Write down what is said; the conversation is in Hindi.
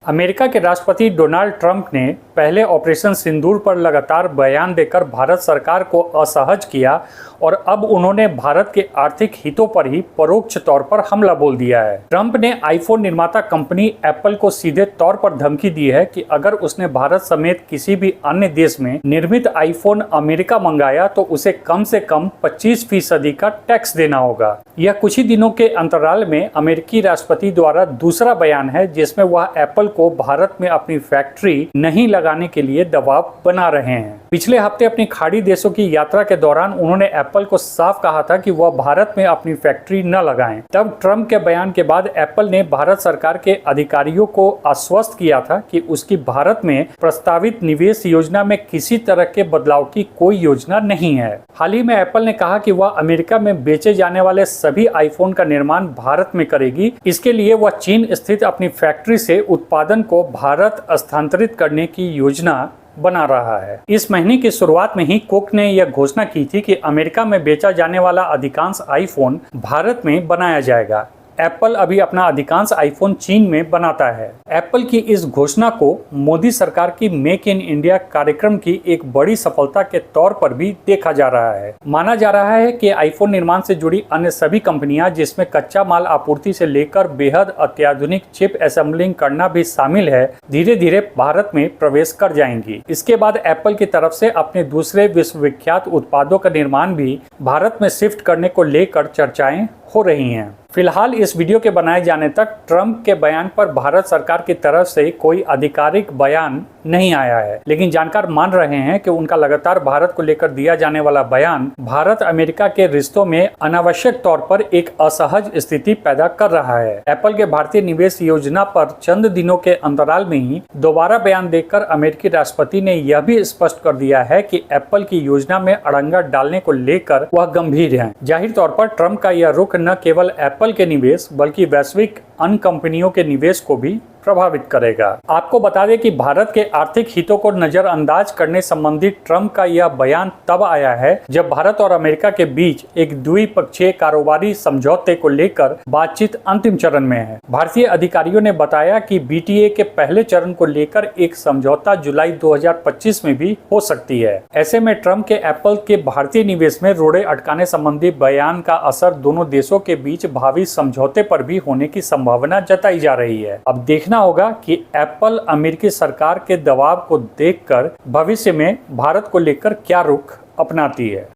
अमेरिका के राष्ट्रपति डोनाल्ड ट्रंप ने पहले ऑपरेशन सिंदूर पर लगातार बयान देकर भारत सरकार को असहज किया और अब उन्होंने भारत के आर्थिक हितों पर ही परोक्ष तौर पर हमला बोल दिया है। ट्रंप ने आईफोन निर्माता कंपनी एप्पल को सीधे तौर पर धमकी दी है कि अगर उसने भारत समेत किसी भी अन्य देश में निर्मित आईफोन अमेरिका मंगाया तो उसे कम से कम 25% का टैक्स देना होगा। यह कुछ ही दिनों के अंतराल में अमेरिकी राष्ट्रपति द्वारा दूसरा बयान है जिसमें वह एप्पल को भारत में अपनी फैक्ट्री नहीं लगाने के लिए दबाव बना रहे हैं। पिछले हफ्ते अपनी खाड़ी देशों की यात्रा के दौरान उन्होंने एप्पल को साफ कहा था कि वह भारत में अपनी फैक्ट्री न लगाएं। तब ट्रंप के बयान के बाद एप्पल ने भारत सरकार के अधिकारियों को आश्वस्त किया था कि उसकी भारत में प्रस्तावित निवेश योजना में किसी तरह के बदलाव की कोई योजना नहीं है। हाल ही में एप्पल ने कहा कि वह अमेरिका में बेचे जाने वाले सभी आईफोन का निर्माण भारत में करेगी। इसके लिए वह चीन स्थित अपनी फैक्ट्री से उत्पादन को भारत स्थानांतरित करने की योजना बना रहा है। इस महीने की शुरुआत में ही कुक ने यह घोषणा की थी कि अमेरिका में बेचा जाने वाला अधिकांश आईफोन भारत में बनाया जाएगा। एप्पल अभी अपना अधिकांश आईफोन चीन में बनाता है। एप्पल की इस घोषणा को मोदी सरकार की मेक इन इंडिया कार्यक्रम की एक बड़ी सफलता के तौर पर भी देखा जा रहा है। माना जा रहा है कि आईफोन निर्माण से जुड़ी अन्य सभी कंपनियां, जिसमें कच्चा माल आपूर्ति से लेकर बेहद अत्याधुनिक चिप असेंबलिंग करना भी शामिल है, धीरे धीरे भारत में प्रवेश कर जाएंगी। इसके बाद एप्पल की तरफ से अपने दूसरे विश्वविख्यात उत्पादों का निर्माण भी भारत में शिफ्ट करने को लेकर चर्चाएं हो रही हैं। फिलहाल इस वीडियो के बनाए जाने तक ट्रंप के बयान पर भारत सरकार की तरफ से कोई आधिकारिक बयान नहीं आया है, लेकिन जानकार मान रहे हैं कि उनका लगातार भारत को लेकर दिया जाने वाला बयान भारत अमेरिका के रिश्तों में अनावश्यक तौर पर एक असहज स्थिति पैदा कर रहा है। एप्पल के भारतीय निवेश योजना पर चंद दिनों के अंतराल में ही दोबारा बयान देकर अमेरिकी राष्ट्रपति ने यह भी स्पष्ट कर दिया है कि एप्पल की योजना में अड़ंगा डालने को लेकर वह गंभीर है। जाहिर तौर पर ट्रंप का यह रुख न केवल एप्पल के निवेश बल्कि वैश्विक अन्य कंपनियों के निवेश को भी प्रभावित करेगा। आपको बता दें कि भारत के आर्थिक हितों को नजरअंदाज करने संबंधी ट्रंप का यह बयान तब आया है जब भारत और अमेरिका के बीच एक द्विपक्षीय कारोबारी समझौते को लेकर बातचीत अंतिम चरण में है। भारतीय अधिकारियों ने बताया कि बीटीए के पहले चरण को लेकर एक समझौता जुलाई 2025 में भी हो सकती है। ऐसे में ट्रंप के एप्पल के भारतीय निवेश में रोड़े अटकाने संबंधी बयान का असर दोनों देशों के बीच भावी समझौते पर भी होने की संभावना जताई जा रही है। अब देखना होगा कि एप्पल अमेरिकी सरकार के दबाव को देखकर भविष्य में भारत को लेकर क्या रुख अपनाती है।